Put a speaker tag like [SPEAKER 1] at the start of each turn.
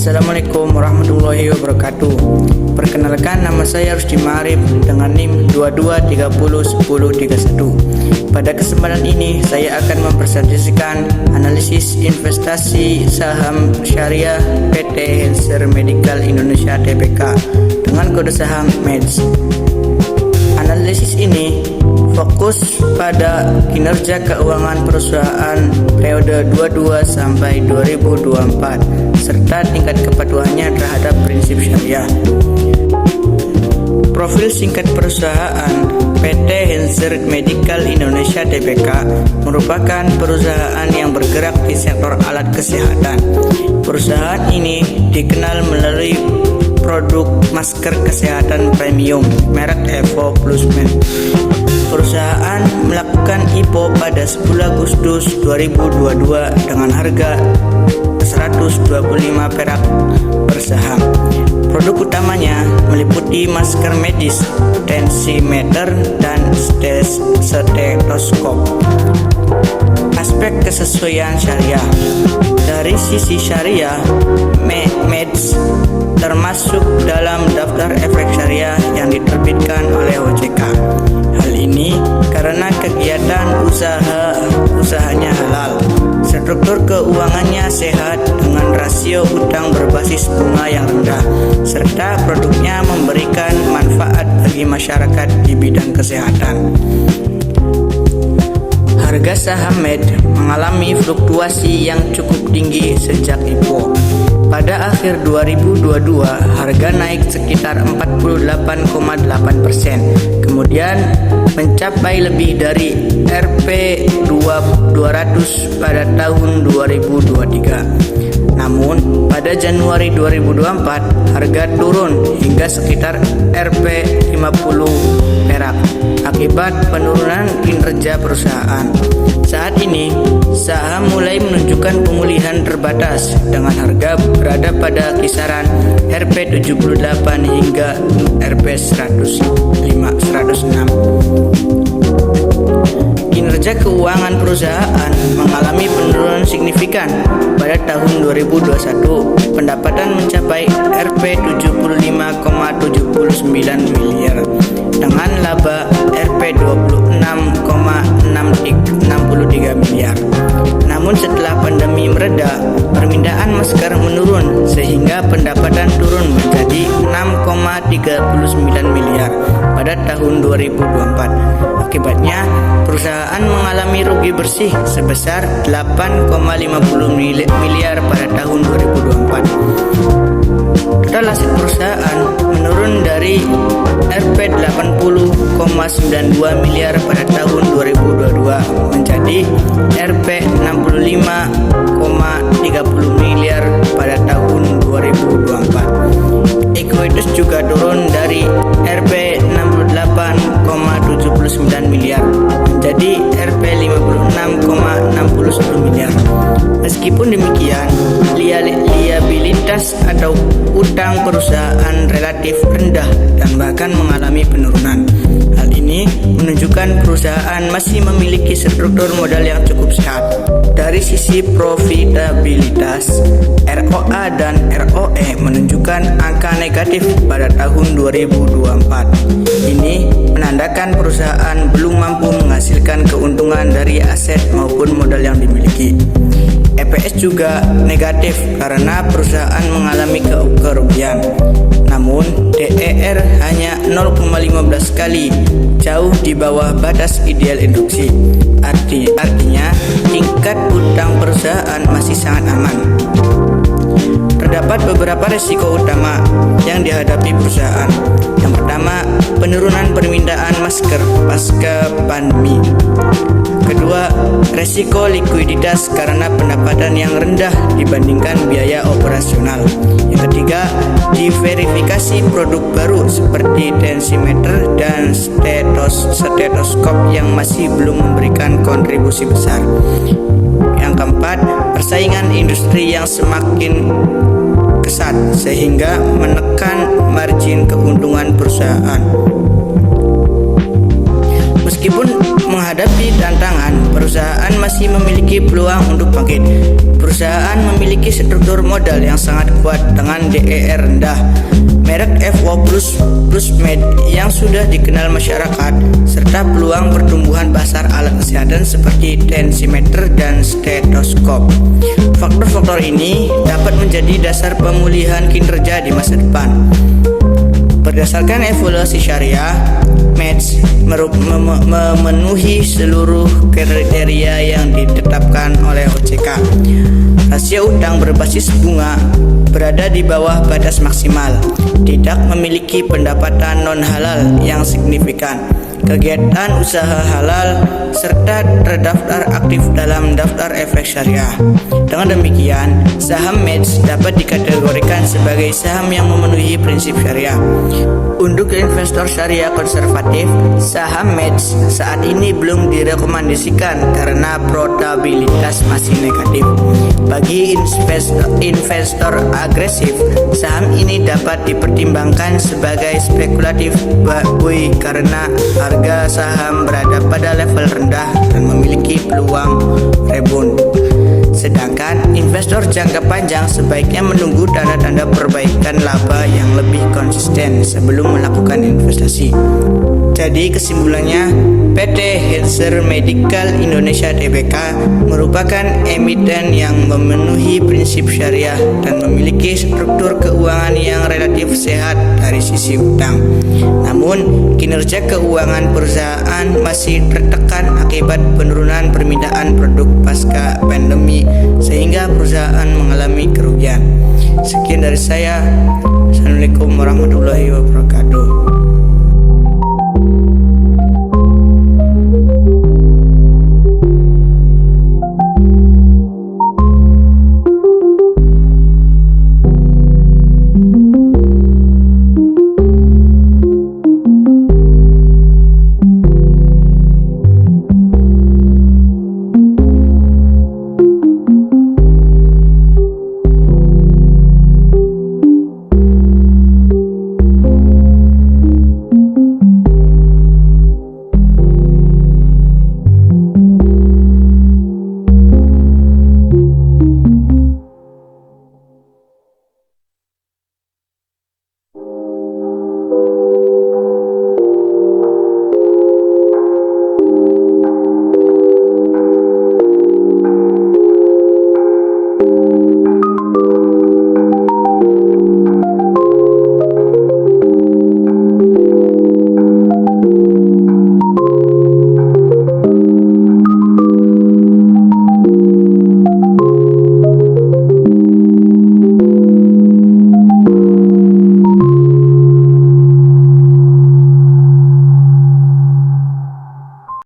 [SPEAKER 1] Assalamualaikum warahmatullahi wabarakatuh. Perkenalkan, nama saya Rusdi Ma'arif dengan NIM 22301031. Pada kesempatan ini saya akan mempresentasikan analisis investasi saham syariah PT Hanser Medical Indonesia Tbk dengan kode saham MEDS. Analisis ini fokus pada kinerja keuangan perusahaan periode 22 sampai 2024 serta tingkat kepatuhannya terhadap prinsip syariah. Profil singkat perusahaan PT Hanser Medical Indonesia Tbk merupakan perusahaan yang bergerak di sektor alat kesehatan. Perusahaan ini dikenal melalui produk masker kesehatan premium merek Evo Plus Men. Perusahaan melakukan IPO pada 10 Agustus 2022 dengan harga 125 perak per saham. Produk utamanya meliputi masker medis, tensimeter, dan stetoskop. Aspek kesesuaian syariah. Dari sisi syariah, MEDS termasuk dalam daftar efek syariah yang diterbitkan oleh OJK. Hal ini karena kegiatan usahanya halal, struktur keuangannya sehat dengan rasio utang berbasis bunga yang rendah, serta produknya memberikan manfaat bagi masyarakat di bidang kesehatan. Harga saham MED mengalami fluktuasi yang cukup tinggi sejak IPO. Pada akhir 2022, harga naik sekitar 48,8%, kemudian mencapai lebih dari Rp200 pada tahun 2023. Namun, pada Januari 2024, harga turun hingga sekitar Rp50 perak akibat penurunan kinerja perusahaan. Saat ini, saham mulai menunjukkan pemulihan terbatas dengan harga berada pada kisaran Rp78 hingga Rp106. Kinerja keuangan perusahaan mengalami penurunan signifikan. Pada tahun 2021, pendapatan mencapai Rp75,79 miliar dengan laba Rp26,63 miliar. Namun setelah pandemi mereda, permintaan masker menurun sehingga pendapatan turun menjadi 6,39 miliar pada tahun 2024. Akibatnya, perusahaan mengalami rugi bersih sebesar 8,50 miliar pada tahun 2024. Total aset perusahaan menurun dari Rp80,92 miliar pada tahun 2022 menjadi Rp65,30 miliar pada tahun 2024. Ekuitas juga turun dari Rp68,79 miliar menjadi Rp56,61 miliar. Meskipun demikian, liabilitas atau utang perusahaan relatif rendah dan bahkan mengalami penurunan. Hal ini menunjukkan perusahaan masih memiliki struktur modal yang cukup sehat. Dari sisi profitabilitas, ROA dan ROE menunjukkan angka negatif pada tahun 2024. Ini menandakan perusahaan belum mampu menghasilkan keuntungan dari aset maupun modal yang dimiliki. EPS juga negatif karena perusahaan mengalami kerugian. Namun, DER hanya 0,15 kali, jauh di bawah batas ideal induksi. Artinya, tingkat utang perusahaan masih sangat aman. Terdapat beberapa risiko utama yang dihadapi perusahaan. Yang pertama, penurunan permintaan masker pasca pandemi. Kedua, resiko likuiditas karena pendapatan yang rendah dibandingkan biaya operasional. Yang ketiga, diverifikasi produk baru seperti tensimeter dan stetoskop yang masih belum memberikan kontribusi besar. Yang keempat, persaingan industri yang semakin kesat sehingga menekan margin keuntungan perusahaan. Meskipun menghadapi Menghadapi tantangan, perusahaan masih memiliki peluang untuk bangkit. Perusahaan memiliki struktur modal yang sangat kuat dengan DER rendah, merek FO plus Med yang sudah dikenal masyarakat, serta peluang pertumbuhan pasar alat kesehatan seperti tensimeter dan stetoskop. Faktor-faktor ini dapat menjadi dasar pemulihan kinerja di masa depan. Berdasarkan evaluasi syariah, MEDS memenuhi seluruh kriteria yang ditetapkan oleh OJK. Rasio utang berbasis bunga berada di bawah batas maksimal, tidak memiliki pendapatan non-halal yang signifikan, kegiatan usaha halal, serta terdaftar aktif dalam daftar efek syariah. Dengan demikian, saham MEDS dapat dikategorikan sebagai saham yang memenuhi prinsip syariah. Untuk investor syariah konservatif, saham MEDS saat ini belum direkomendasikan karena profitabilitas masih negatif. Bagi investor agresif, saham ini dapat dipertimbangkan sebagai spekulatif buy karena harga saham berada pada level rendah dan memiliki peluang rebound. Sedangkan investor jangka panjang sebaiknya menunggu tanda-tanda perbaikan laba yang lebih konsisten sebelum melakukan investasi. Jadi kesimpulannya, PT Healthcare Medical Indonesia Tbk merupakan emiten yang memenuhi prinsip syariah dan memiliki struktur keuangan yang relatif sehat dari sisi utang. Namun, kinerja keuangan perusahaan masih tertekan akibat penurunan permintaan produk pasca pandemi sehingga perusahaan mengalami kerugian. Sekian dari saya. Assalamualaikum warahmatullahi wabarakatuh.